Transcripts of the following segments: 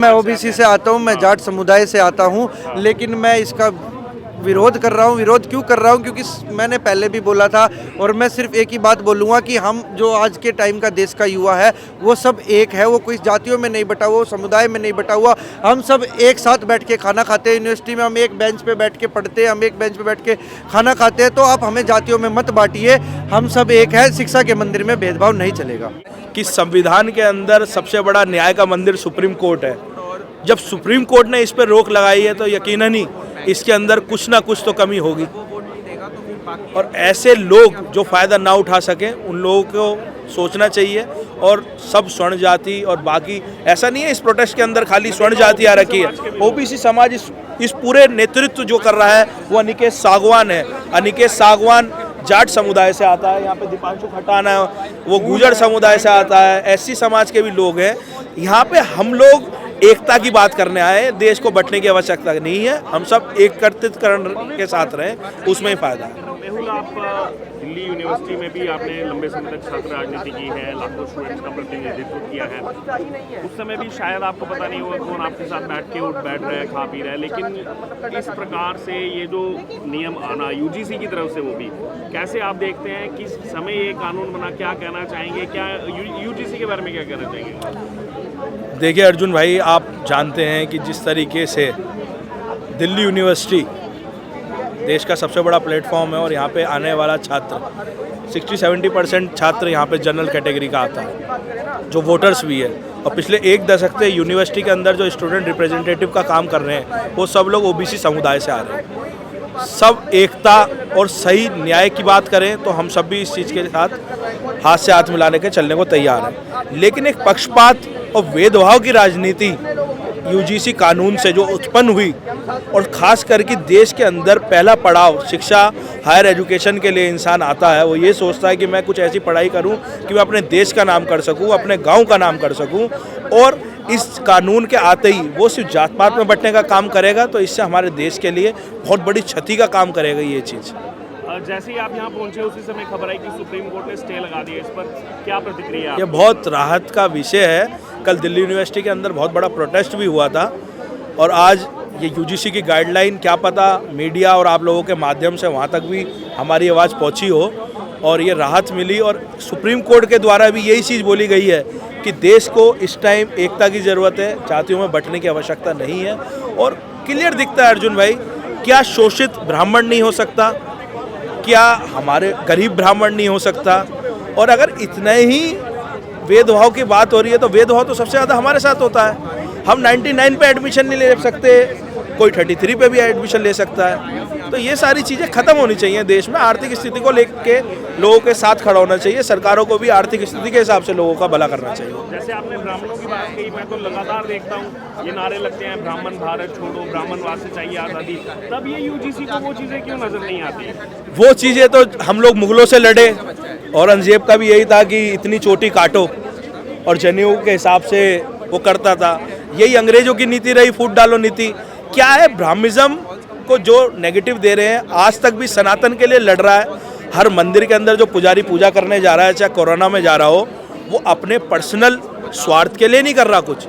मैं ओबीसी से आता हूं, मैं जाट समुदाय से आता हूं, लेकिन मैं इसका विरोध कर रहा हूं। विरोध क्यों कर रहा हूं? क्योंकि मैंने पहले भी बोला था और मैं सिर्फ एक ही बात बोलूँगा कि हम जो आज के टाइम का देश का युवा है वो सब एक है, वो कोई जातियों में नहीं बटा हुआ, समुदाय में नहीं बटा हुआ। हम सब एक साथ बैठ के खाना खाते हैं। यूनिवर्सिटी में हम एक बेंच पे बैठ के पढ़ते हैं, हम एक बेंच पे बैठ के खाना खाते हैं। तो आप हमें जातियों में मत बांटिए, हम सब एक है। शिक्षा के मंदिर में भेदभाव नहीं चलेगा। कि संविधान के अंदर सबसे बड़ा न्याय का मंदिर सुप्रीम कोर्ट है। जब सुप्रीम कोर्ट ने इस पर रोक लगाई है तो यकीनन ही इसके अंदर कुछ ना कुछ तो कमी होगी, और ऐसे लोग जो फ़ायदा ना उठा सकें उन लोगों को सोचना चाहिए। और सब स्वर्ण जाति और बाकी ऐसा नहीं है इस प्रोटेस्ट के अंदर खाली स्वर्ण जाति आ रखी है। ओबीसी समाज इस पूरे नेतृत्व जो कर रहा है वो अनिकेत सागवान है। अनिकेत सागवान जाट समुदाय से आता है, यहाँ पे दीपांशु खटान है वो गुर्जर समुदाय से आता है, एससी समाज के भी लोग हैं। यहाँ पे हम लोग एकता की बात करने आए, देश को बंटने की आवश्यकता नहीं है। हम सब एकत्रितकरण के साथ रहें, उसमें ही फायदा है। मेहुल, आप दिल्ली यूनिवर्सिटी में भी आपने लंबे समय तक छात्र राजनीति की है, लाखों स्टूडेंट्स का प्रतिनिधित्व किया है। उस समय भी शायद आपको पता नहीं होगा कौन आपके साथ बैठ के उठ बैठ रहा है, खा पी रहा है, लेकिन इस प्रकार से ये जो नियम आना यूजीसी की तरफ से, वो भी कैसे आप देखते हैं? किस समय ये कानून बना, क्या कहना चाहेंगे? क्या यूजीसी के बारे में क्या कहना चाहेंगे? देखिए अर्जुन भाई, आप जानते हैं कि जिस तरीके से दिल्ली यूनिवर्सिटी देश का सबसे बड़ा प्लेटफॉर्म है और यहाँ पे आने वाला छात्र 60-70% छात्र यहाँ पे जनरल कैटेगरी का आता है, जो वोटर्स भी है। और पिछले एक दशक से यूनिवर्सिटी के अंदर जो स्टूडेंट रिप्रेजेंटेटिव का काम कर रहे हैं वो सब लोग ओबीसी समुदाय से आ रहे हैं। सब एकता और सही न्याय की बात करें तो हम सब भी इस चीज़ के साथ हाथ से हाथ मिलाने के चलने को तैयार हैं। लेकिन एक पक्षपात और भेदभाव की राजनीति यूजीसी कानून से जो उत्पन्न हुई, और ख़ास करके देश के अंदर पहला पड़ाव शिक्षा हायर एजुकेशन के लिए इंसान आता है, वो ये सोचता है कि मैं कुछ ऐसी पढ़ाई करूं कि मैं अपने देश का नाम कर सकूं, अपने गांव का नाम कर सकूं। और इस कानून के आते ही वो सिर्फ जात पात में बंटने का काम करेगा, तो इससे हमारे देश के लिए बहुत बड़ी क्षति का काम करेगा ये चीज़। जैसे ही आप यहाँ पहुँचे उसी समय खबर आई कि सुप्रीम कोर्ट ने स्टे लगा दिया, इस पर क्या प्रतिक्रिया? ये बहुत राहत का विषय है। कल दिल्ली यूनिवर्सिटी के अंदर बहुत बड़ा प्रोटेस्ट भी हुआ था, और आज ये यूजीसी की गाइडलाइन, क्या पता मीडिया और आप लोगों के माध्यम से वहाँ तक भी हमारी आवाज़ पहुँची हो और ये राहत मिली। और सुप्रीम कोर्ट के द्वारा भी यही चीज़ बोली गई है कि देश को इस टाइम एकता की ज़रूरत है, जातियों में बंटने की आवश्यकता नहीं है। और क्लियर दिखता है अर्जुन भाई, क्या शोषित ब्राह्मण नहीं हो सकता? क्या हमारे गरीब ब्राह्मण नहीं हो सकता? और अगर इतने ही भेदभाव की बात हो रही है तो भेदभाव तो सबसे ज़्यादा हमारे साथ होता है। हम 99 पे एडमिशन नहीं ले सकते, कोई 33 पे भी एडमिशन ले सकता है। तो ये सारी चीज़ें ख़त्म होनी चाहिए देश में। आर्थिक स्थिति को लेके लोगों के साथ खड़ा होना चाहिए, सरकारों को भी आर्थिक स्थिति के हिसाब से लोगों का भला करना चाहिए। जैसे आपने ब्राह्मणों की बात कही, मैं तो लगातार देखता हूँ ये नारे लगते हैं, ब्राह्मण भारत छोड़ो, ब्राह्मणवाद से चाहिए आज़ादी। तब ये यूजीसी को वो चीज़ें क्यों नज़र नहीं आती? वो चीज़ें तो हम लोग मुगलों से लड़े, औरंगजेब का भी यही था कि इतनी चोटी काटो, और जनेऊ के हिसाब से वो करता था। यही अंग्रेजों की नीति रही, फूट डालो नीति। क्या है, ब्राह्मणिज्म को जो नेगेटिव दे रहे हैं, आज तक भी सनातन के लिए लड़ रहा है। हर मंदिर के अंदर जो पुजारी पूजा करने जा रहा है, चाहे कोरोना में जा रहा हो, वो अपने पर्सनल स्वार्थ के लिए नहीं कर रहा कुछ।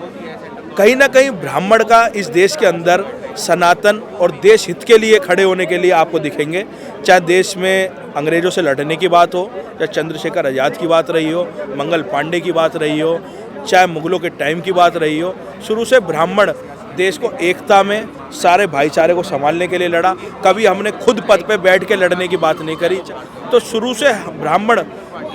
कहीं ना कहीं ब्राह्मण का इस देश के अंदर सनातन और देश हित के लिए खड़े होने के लिए आपको दिखेंगे। चाहे देश में अंग्रेजों से लड़ने की बात हो, चाहे चंद्रशेखर आज़ाद की बात रही हो, मंगल पांडे की बात रही हो, चाहे मुगलों के टाइम की बात रही हो, शुरू से ब्राह्मण देश को एकता में सारे भाईचारे को संभालने के लिए लड़ा। कभी हमने खुद पद पे बैठ के लड़ने की बात नहीं करी। तो शुरू से ब्राह्मण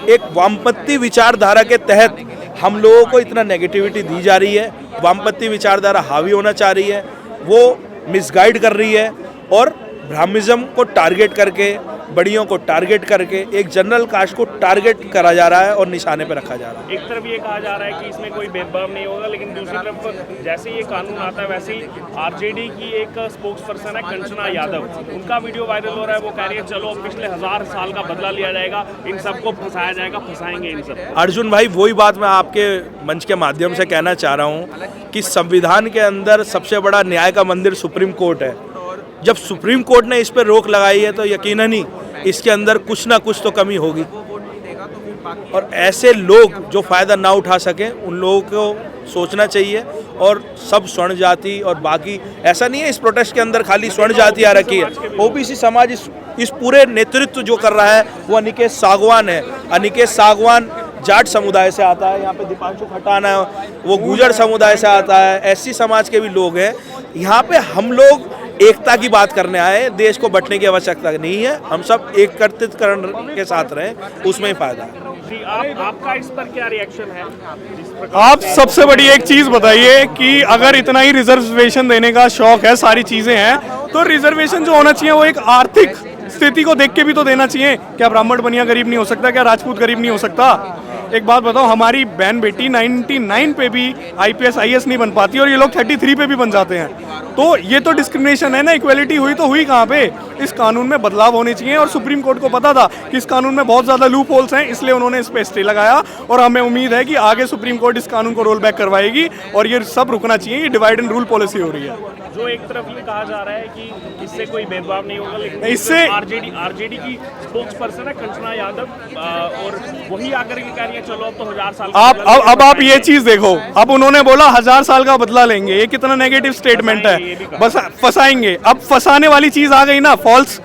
एक वामपंथी विचारधारा के तहत हम लोगों को इतना नेगेटिविटी दी जा रही है। वामपंथी विचारधारा हावी होना चाह रही है, वो मिसगाइड कर रही है, और ब्राह्मणिज्म को टारगेट करके, बड़ियों को टारगेट करके एक जनरल कास्ट को टारगेट करा जा रहा है और निशाने पर रखा जा रहा है। एक तरफ ये कहा जा रहा है कि इसमें कोई भेदभाव नहीं होगा, लेकिन दूसरी तरफ जैसे ये कानून आता है वैसे ही आरजेडी की एक स्पोक्स पर्सन है कंचना यादव, उनका वीडियो वायरल हो रहा है। वो कह रही है चलो पिछले 1000 साल का बदला लिया जाएगा, इन सबको फंसाया जाएगा, फंसाएंगे इन सब। अर्जुन भाई, वही बात मैं आपके मंच के माध्यम से कहना चाह रहा हूँ कि संविधान के अंदर सबसे बड़ा न्याय का मंदिर सुप्रीम कोर्ट है। जब सुप्रीम कोर्ट ने इस पर रोक लगाई है तो यकीनन ही इसके अंदर कुछ ना कुछ तो कमी होगी। और ऐसे लोग जो फ़ायदा ना उठा सकें उन लोगों को सोचना चाहिए। और सब स्वर्ण जाति और बाकी ऐसा नहीं है इस प्रोटेस्ट के अंदर खाली स्वर्ण जाति आ रखी है, ओबीसी समाज इस पूरे नेतृत्व जो कर रहा है वो अनिकेत सागवान है। अनिकेत सागवान जाट समुदाय से आता है, यहाँ पे दीपांशु खटाना है वो गुर्जर समुदाय से आता है, एससी समाज के भी लोग हैं। यहाँ पे हम लोग एकता की बात करने आए, देश को बंटने की आवश्यकता नहीं है, हम सब एकत्रितकरण के साथ रहें, उसमें ही फायदा है। जी, आपका इस पर क्या रिएक्शन है? आप सबसे बड़ी एक चीज बताइए कि अगर इतना ही रिजर्वेशन देने का शौक है, सारी चीजें हैं, तो रिजर्वेशन जो होना चाहिए वो एक आर्थिक स्थिति को देख के भी तो देना चाहिए। क्या ब्राह्मण बनिया गरीब नहीं हो सकता? क्या राजपूत गरीब नहीं हो सकता? एक बात बताओ, हमारी बहन बेटी 99 पे भी IPS IAS नहीं बन पाती और ये लोग 33 पे भी बन जाते हैं। तो ये तो डिस्क्रिमिनेशन है ना, इक्वलिटी हुई तो हुई कहाँ पे? इस कानून में बदलाव होने चाहिए और सुप्रीम कोर्ट को पता था कि इस कानून में बहुत ज़्यादा लूप होल्स हैं, इसलिए उन्होंने इस पे स्टे लगाया और हमें उम्मीद है कि आगे सुप्रीम कोर्ट इस कानून को रोल बैक करवाएगी और ये सब रुकना चाहिए। ये डिवाइड एंड रूल पॉलिसी हो रही है। जो एक तरफ ये कहा जा रहा है कि इससे कोई भेदभाव नहीं होगा, लेकिन इससे आरजेडी की स्पोक्स पर्सन है कंचना यादव और वही आकर के कह रही है चलो अब तो 1000 साल अब आप ये चीज देखो, अब उन्होंने बोला 1000 साल का बदला लेंगे, ये कितना नेगेटिव स्टेटमेंट है। बस फंसाएंगे, अब फंसाने वाली चीज आ गई ना, फॉल्स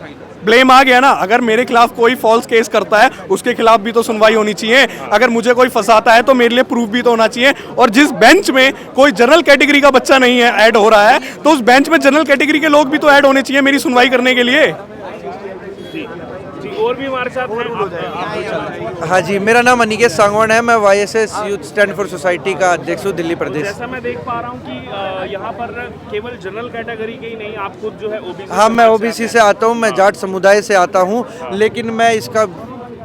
ब्लेम आ गया ना। अगर मेरे खिलाफ कोई फॉल्स केस करता है उसके खिलाफ भी तो सुनवाई होनी चाहिए। अगर मुझे कोई फंसाता है तो मेरे लिए प्रूफ भी तो होना चाहिए। और जिस बेंच में कोई जनरल कैटेगरी का बच्चा नहीं है ऐड हो रहा है, तो उस बेंच में जनरल कैटेगरी के लोग भी तो ऐड होने चाहिए मेरी सुनवाई करने के लिए। और भी हमारे साथ हैं। हाँ जी, मेरा नाम अनिकेत सांगवान है, मैं YSS youth stand for society का अध्यक्ष हूँ दिल्ली प्रदेश। जैसा मैं देख पा रहा हूँ कि यहाँ पर केवल जनरल कैटेगरी के ही नहीं, आप खुद जो है ओबीसी। हाँ, मैं OBC से आता हूँ, मैं जाट समुदाय से आता हूँ, लेकिन मैं इसका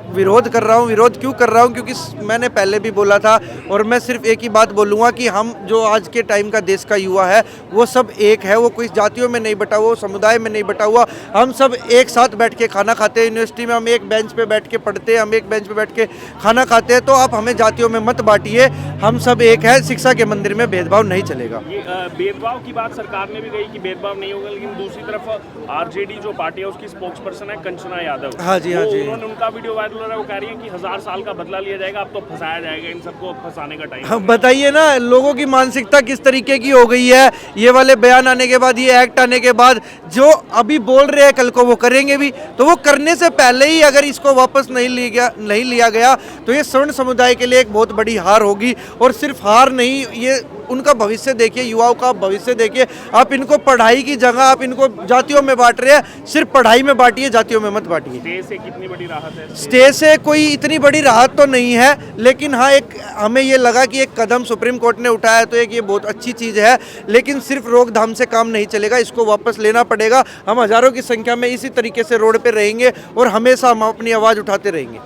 विरोध कर रहा हूँ। विरोध क्यों कर रहा हूँ? क्योंकि मैंने पहले भी बोला था और मैं सिर्फ एक ही बात बोलूँगा कि हम जो आज के टाइम का देश का युवा है वो सब एक है, वो कोई जातियों में नहीं बटा हुआ, समुदाय में नहीं बटा हुआ। हम सब एक साथ बैठ के खाना खाते हैं, यूनिवर्सिटी में हम एक बेंच पे बैठ के पढ़ते हैं, हम एक बेंच पे बैठ के खाना खाते हैं। तो आप हमें जातियों में मत बांटिए, हम सब एक है। शिक्षा के मंदिर में भेदभाव नहीं चलेगा। ये भेदभाव की बात सरकार ने भी कही कि भेदभाव नहीं होगा, लेकिन दूसरी तरफ आरजेडी जो पार्टी है उसकी स्पोक्स पर्सन है कंचना यादव। हाँ जी, हाँ जी। उन्होंने उनका वीडियो वायरल हो रहा है, वो कह रही है कि 1000 साल का बदला लिया जाएगा, अब तो फंसाया जाएगा, इन सबको फंसाने का टाइम। हाँ, बताइए ना, लोगों की मानसिकता किस तरीके की हो गई है। ये वाले बयान आने के बाद, ये एक्ट आने के बाद, जो अभी बोल रहे हैं कल को वो करेंगे भी। तो वो करने से पहले ही अगर इसको वापस नहीं लिया गया तो ये स्वर्ण समुदाय के लिए एक बहुत बड़ी हार होगी। और सिर्फ हार नहीं, ये उनका भविष्य देखिए, युवाओं का भविष्य देखिए। आप इनको पढ़ाई की जगह आप इनको जातियों में बांट रहे हैं। सिर्फ पढ़ाई में बांटिए, जातियों में मत बांटिए। स्टे से कितनी बड़ी राहत है? स्टे से कोई इतनी बड़ी राहत तो नहीं है, लेकिन हाँ, एक हमें ये लगा कि एक कदम सुप्रीम कोर्ट ने उठाया तो एक ये बहुत अच्छी चीज़ है। लेकिन सिर्फ रोकथाम से काम नहीं चलेगा, इसको वापस लेना पड़ेगा। हम हज़ारों की संख्या में इसी तरीके से रोड पे रहेंगे और हमेशा हम अपनी आवाज़ उठाते रहेंगे।